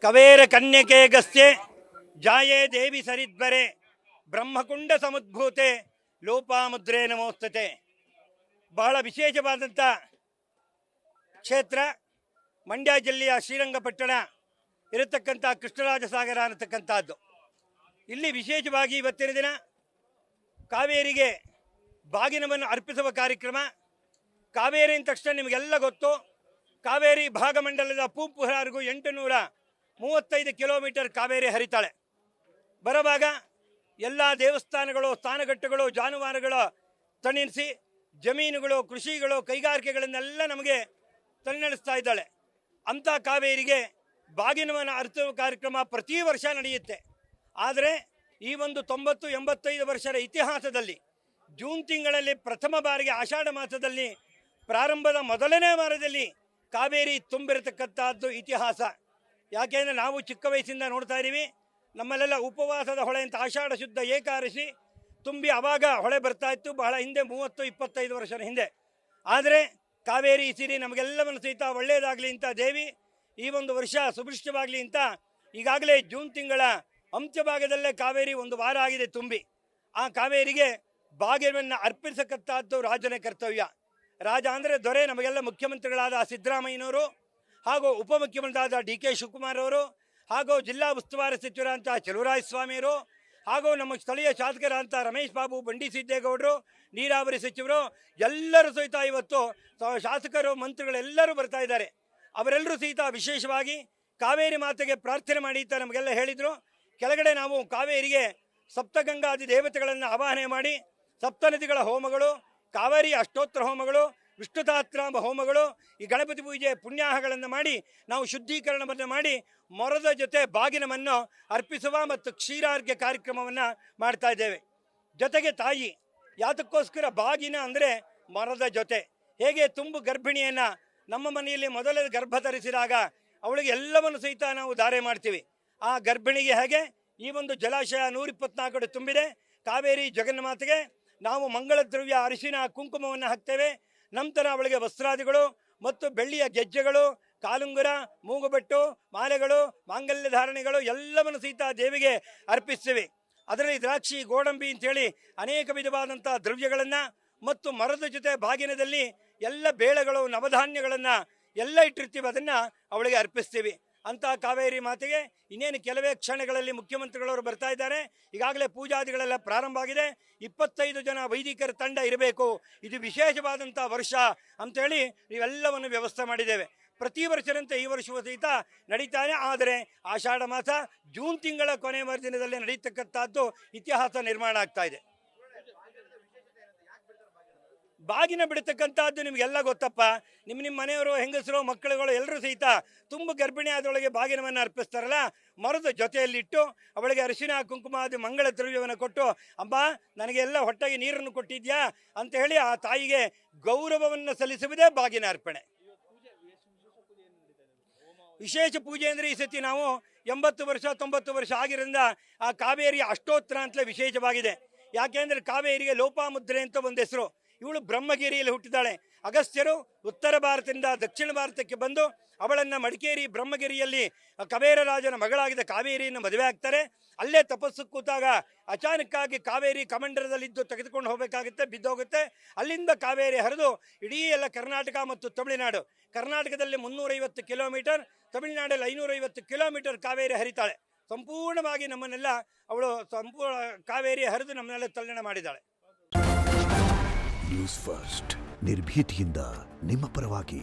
ಕವೇರ ಕನ್ಯಕೆ ಗಸ್ಯೆ ಜಾಯೇ ದೇವಿ ಸರಿದ್ವರೆ ಬ್ರಹ್ಮಕುಂಡ ಸಮುದ್ಭೂತೆ ಲೋಪಾಮುದ್ರೇ ನಮೋಸ್ತತೆ. ಬಹಳ ವಿಶೇಷವಾದಂಥ ಕ್ಷೇತ್ರ ಮಂಡ್ಯ ಜಿಲ್ಲೆಯ ಶ್ರೀರಂಗಪಟ್ಟಣ ಇರತಕ್ಕಂಥ ಕೃಷ್ಣರಾಜ ಸಾಗರ ಅನ್ನತಕ್ಕಂಥದ್ದು. ಇಲ್ಲಿ ವಿಶೇಷವಾಗಿ ಇವತ್ತಿನ ದಿನ ಕಾವೇರಿಗೆ ಬಾಗಿನವನ್ನು ಅರ್ಪಿಸುವ ಕಾರ್ಯಕ್ರಮ. ಕಾವೇರಿ ಅಂದ ತಕ್ಷಣ ನಿಮಗೆಲ್ಲ ಗೊತ್ತು, ಕಾವೇರಿ ಭಾಗಮಂಡಲದ ಪೂಪುಹಾರಿಗೂ 835 ಕಿಲೋಮೀಟರ್ ಕಾವೇರಿ ಹರಿತಾಳೆ. ಬರವಾಗ ಎಲ್ಲ ದೇವಸ್ಥಾನಗಳು, ಸ್ನಾನಘಟ್ಟಗಳು, ಜಾನುವಾರುಗಳ ತಣಿಸಿ ಜಮೀನುಗಳು, ಕೃಷಿಗಳು, ಕೈಗಾರಿಕೆಗಳನ್ನೆಲ್ಲ ನಮಗೆ ತನ್ನಣಿಸ್ತಾ ಇದ್ದಾಳೆ. ಅಂಥ ಕಾವೇರಿಗೆ ಬಾಗಿನವನ್ನು ಅರ್ಪಿಸುವ ಕಾರ್ಯಕ್ರಮ ಪ್ರತಿ ವರ್ಷ ನಡೆಯುತ್ತೆ. ಆದರೆ ಈ ಒಂದು 90-85 ವರ್ಷದ ಇತಿಹಾಸದಲ್ಲಿ ಜೂನ್ ತಿಂಗಳಲ್ಲಿ ಪ್ರಥಮ ಬಾರಿಗೆ ಆಷಾಢ ಮಾಸದಲ್ಲಿ ಪ್ರಾರಂಭದ ಮೊದಲನೇ ವಾರದಲ್ಲಿ ಕಾವೇರಿ ತುಂಬಿರತಕ್ಕಂಥದ್ದು ಇತಿಹಾಸ. ಯಾಕೆಂದರೆ ನಾವು ಚಿಕ್ಕ ವಯಸ್ಸಿಂದ ನೋಡ್ತಾ ಇದ್ದೀವಿ, ನಮ್ಮಲ್ಲೆಲ್ಲ ಉಪವಾಸದ ಹೊಳೆ ಅಂತ ಆಷಾಢ ಶುದ್ಧ ಏಕಾದಶಿ ತುಂಬಿ ಆವಾಗ ಹೊಳೆ ಬರ್ತಾ ಇತ್ತು, ಬಹಳ ಹಿಂದೆ 30-25 ವರ್ಷದ ಹಿಂದೆ. ಆದರೆ ಕಾವೇರಿ ಸಿರಿ ನಮಗೆಲ್ಲವನ್ನು ಸಹಿತ ಒಳ್ಳೆಯದಾಗಲಿ ಅಂತ ದೇವಿ ಈ ಒಂದು ವರ್ಷ ಸುಭಿಷ್ಟವಾಗಲಿ ಅಂತ ಈಗಾಗಲೇ ಜೂನ್ ತಿಂಗಳ ಅಂತ್ಯಭಾಗದಲ್ಲೇ ಕಾವೇರಿ ಒಂದು ವಾರ ಆಗಿದೆ ತುಂಬಿ. ಆ ಕಾವೇರಿಗೆ ಬಾಗಿನವನ್ನು ಅರ್ಪಿಸತಕ್ಕಂಥದ್ದು ರಾಜನ ಕರ್ತವ್ಯ. ರಾಜ ಅಂದರೆ ದೊರೆ. ನಮಗೆಲ್ಲ ಮುಖ್ಯಮಂತ್ರಿಗಳಾದ ಸಿದ್ದರಾಮಯ್ಯನವರು ಹಾಗೂ ಉಪಮುಖ್ಯಮಂತ್ರಿಯಾದ DK ಶಿವಕುಮಾರ್ ಅವರು ಹಾಗೂ ಜಿಲ್ಲಾ ಉಸ್ತುವಾರಿ ಸಚಿವರಂಥ ಚಲುವರಾಯಸ್ವಾಮಿಯವರು ಹಾಗೂ ನಮ್ಮ ಸ್ಥಳೀಯ ಶಾಸಕರಂಥ ರಮೇಶ್ ಬಾಬು, ಬಂಡಿ ಸಿದ್ದೇಗೌಡರು, ನೀರಾವರಿ ಸಚಿವರು ಎಲ್ಲರೂ ಸಹಿತ ಇವತ್ತು ಶಾಸಕರು, ಮಂತ್ರಿಗಳೆಲ್ಲರೂ ಬರ್ತಾ ಇದ್ದಾರೆ. ಅವರೆಲ್ಲರೂ ಸಹಿತ ವಿಶೇಷವಾಗಿ ಕಾವೇರಿ ಮಾತೆಗೆ ಪ್ರಾರ್ಥನೆ ಮಾಡಿ ಅಂತ ನಮಗೆಲ್ಲ ಹೇಳಿದರು. ಕೆಳಗಡೆ ನಾವು ಕಾವೇರಿಗೆ ಸಪ್ತಗಂಗಾದಿ ದೇವತೆಗಳನ್ನು ಆವಾಹನೆ ಮಾಡಿ ಸಪ್ತನದಿಗಳ ಹೋಮಗಳು, ಕಾವೇರಿ ಅಷ್ಟೋತ್ತರ ಹೋಮಗಳು, ವಿಷ್ಣು ಸಹಸ್ರನಾಮ ಹೋಮಗಳು, ಈ ಗಣಪತಿ ಪೂಜೆ ಪುಣ್ಯಾಹಗಳನ್ನು ಮಾಡಿ ನಾವು ಶುದ್ಧೀಕರಣವನ್ನು ಮಾಡಿ ಮೊರದ ಜೊತೆ ಬಾಗಿನವನ್ನು ಅರ್ಪಿಸುವ ಮತ್ತು ಕ್ಷೀರಾರ್ಘ್ಯ ಕಾರ್ಯಕ್ರಮವನ್ನು ಮಾಡ್ತಾ ಇದ್ದೇವೆ. ಜೊತೆಗೆ ತಾಯಿ ಯಾತಕ್ಕೋಸ್ಕರ ಬಾಗಿನ ಅಂದರೆ ಮೊರದ ಜೊತೆ. ಹೇಗೆ ತುಂಬು ಗರ್ಭಿಣಿಯನ್ನು ನಮ್ಮ ಮನೆಯಲ್ಲಿ ಮೊದಲೇ ಗರ್ಭ ಧರಿಸಿದಾಗ ಅವಳಿಗೆ ಎಲ್ಲವನ್ನು ಸಹಿತ ನಾವು ಧಾರೆ ಮಾಡ್ತೀವಿ. ಆ ಗರ್ಭಿಣಿಗೆ ಹೇಗೆ ಈ ಒಂದು ಜಲಾಶಯ 124 ಅಡಿ ತುಂಬಿದೆ. ಕಾವೇರಿ ಜಗನ್ಮಾತೆಗೆ ನಾವು ಮಂಗಳ ದ್ರವ್ಯ ಅರಿಶಿನ ಕುಂಕುಮವನ್ನು ಹಾಕ್ತೇವೆ. ನಂತರ ಅವಳಿಗೆ ವಸ್ತ್ರಾದಿಗಳು ಮತ್ತು ಬೆಳ್ಳಿಯ ಗೆಜ್ಜೆಗಳು, ಕಾಲುಂಗುರ, ಮೂಗುಬೆಟ್ಟು, ಮಾಲೆಗಳು, ಮಾಂಗಲ್ಯ ಧಾರಣೆಗಳು ಎಲ್ಲವನ್ನು ಸಹಿತ ದೇವಿಗೆ ಅರ್ಪಿಸ್ತೀವಿ. ಅದರಲ್ಲಿ ದ್ರಾಕ್ಷಿ, ಗೋಡಂಬಿ ಅಂಥೇಳಿ ಅನೇಕ ವಿಧವಾದಂಥ ದ್ರವ್ಯಗಳನ್ನು ಮತ್ತು ಮರದ ಜೊತೆ ಬಾಗಿನದಲ್ಲಿ ಎಲ್ಲ ಬೇಳೆಗಳು, ನವಧಾನ್ಯಗಳನ್ನು ಎಲ್ಲ ಇಟ್ಟಿರ್ತೀವಿ, ಅದನ್ನು ಅವಳಿಗೆ ಅರ್ಪಿಸ್ತೀವಿ. ಅಂಥ ಕಾವೇರಿ ಮಾತೆಗೆ ಇನ್ನೇನು ಕೆಲವೇ ಕ್ಷಣಗಳಲ್ಲಿ ಮುಖ್ಯಮಂತ್ರಿಗಳವರು ಬರ್ತಾ ಇದ್ದಾರೆ. ಈಗಾಗಲೇ ಪೂಜಾದಿಗಳೆಲ್ಲ ಪ್ರಾರಂಭ ಆಗಿದೆ. 25 ಜನ ವೈದಿಕರ ತಂಡ ಇರಬೇಕು. ಇದು ವಿಶೇಷವಾದಂಥ ವರ್ಷ ಅಂಥೇಳಿ ಇವೆಲ್ಲವನ್ನು ವ್ಯವಸ್ಥೆ ಮಾಡಿದ್ದೇವೆ. ಪ್ರತಿ ವರ್ಷದಂತೆ ಈ ವರ್ಷವೂ ಸಹಿತ ನಡೀತಾನೆ. ಆದರೆ ಆಷಾಢ ಮಾಸ ಜೂನ್ ತಿಂಗಳ ಕೊನೆಯ ದಿನದಲ್ಲಿ ನಡೀತಕ್ಕಂಥದ್ದು ಇತಿಹಾಸ ನಿರ್ಮಾಣ ಆಗ್ತಾ ಇದೆ. ಬಾಗಿನ ಬಿಡ್ತಕ್ಕಂಥದ್ದು ನಿಮಗೆಲ್ಲ ಗೊತ್ತಪ್ಪ. ನಿಮ್ಮ ಮನೆಯವರು, ಹೆಂಗಸರು, ಮಕ್ಕಳುಗಳು ಎಲ್ಲರೂ ಸಹಿತ ತುಂಬ ಗರ್ಭಿಣಿ ಆದೊಳಗೆ ಬಾಗಿನವನ್ನು ಅರ್ಪಿಸ್ತಾರಲ್ಲ, ಮರದ ಜೊತೆಯಲ್ಲಿಟ್ಟು ಅವಳಿಗೆ ಅರಿಶಿನ ಕುಂಕುಮಾದಿ ಮಂಗಳ ದ್ರವ್ಯವನ್ನು ಕೊಟ್ಟು, ಅಮ್ಮ ನನಗೆಲ್ಲ ಹೊಟ್ಟೆಗೆ ನೀರನ್ನು ಕೊಟ್ಟಿದ್ಯಾ ಅಂತ ಹೇಳಿ ಆ ತಾಯಿಗೆ ಗೌರವವನ್ನು ಸಲ್ಲಿಸುವುದೇ ಬಾಗಿನ ಅರ್ಪಣೆ. ವಿಶೇಷ ಪೂಜೆ ಅಂದರೆ ಈ ಸತಿ ನಾವು 80 ವರ್ಷ 90 ವರ್ಷ ಆಗಿರೋದ್ರಿಂದ ಆ ಕಾವೇರಿಯ ಅಷ್ಟೋತ್ತರ ಅಂತಲೇ ವಿಶೇಷವಾಗಿದೆ. ಯಾಕೆಂದರೆ ಕಾವೇರಿಗೆ ಲೋಪಾಮುದ್ರೆ ಅಂತ ಒಂದು ಹೆಸರು. ಇವಳು ಬ್ರಹ್ಮಗಿರಿಯಲ್ಲಿ ಹುಟ್ಟಿದ್ದಾಳೆ. ಅಗಸ್ತ್ಯರು ಉತ್ತರ ಭಾರತದಿಂದ ದಕ್ಷಿಣ ಭಾರತಕ್ಕೆ ಬಂದು ಅವಳನ್ನು ಮಡಿಕೇರಿ ಬ್ರಹ್ಮಗಿರಿಯಲ್ಲಿ ಕವೇರ ರಾಜನ ಮಗಳಾಗಿದ್ದ ಕಾವೇರಿಯನ್ನು ಮದುವೆ ಆಗ್ತಾರೆ. ಅಲ್ಲೇ ತಪಸ್ಸು ಕೂತಾಗ ಅಚಾನಕ್ಕಾಗಿ ಕಾವೇರಿ ಕಮಂಡಲದಲ್ಲಿದ್ದು ತೆಗೆದುಕೊಂಡು ಹೋಗಬೇಕಾಗುತ್ತೆ, ಬಿದ್ದೋಗುತ್ತೆ. ಅಲ್ಲಿಂದ ಕಾವೇರಿ ಹರಿದು ಇಡೀ ಎಲ್ಲ ಕರ್ನಾಟಕ ಮತ್ತು ತಮಿಳುನಾಡು. ಕರ್ನಾಟಕದಲ್ಲಿ 350 ಕಿಲೋಮೀಟರ್, ತಮಿಳುನಾಡಲ್ಲಿ 550 ಕಿಲೋಮೀಟರ್ ಕಾವೇರಿ ಹರಿತಾಳೆ. ಸಂಪೂರ್ಣವಾಗಿ ನಮ್ಮನ್ನೆಲ್ಲ ಅವಳು ಸಂಪೂರ್ಣ ಕಾವೇರಿ ಹರಿದು ನಮ್ಮನ್ನೆಲ್ಲ ತಲ್ಲಣ ಮಾಡಿದ್ದಾಳೆ. ನ್ಯೂಸ್ ಫಸ್ಟ್, ನಿರ್ಭೀತಿಯಿಂದ ನಿಮ್ಮ ಪರವಾಗಿ.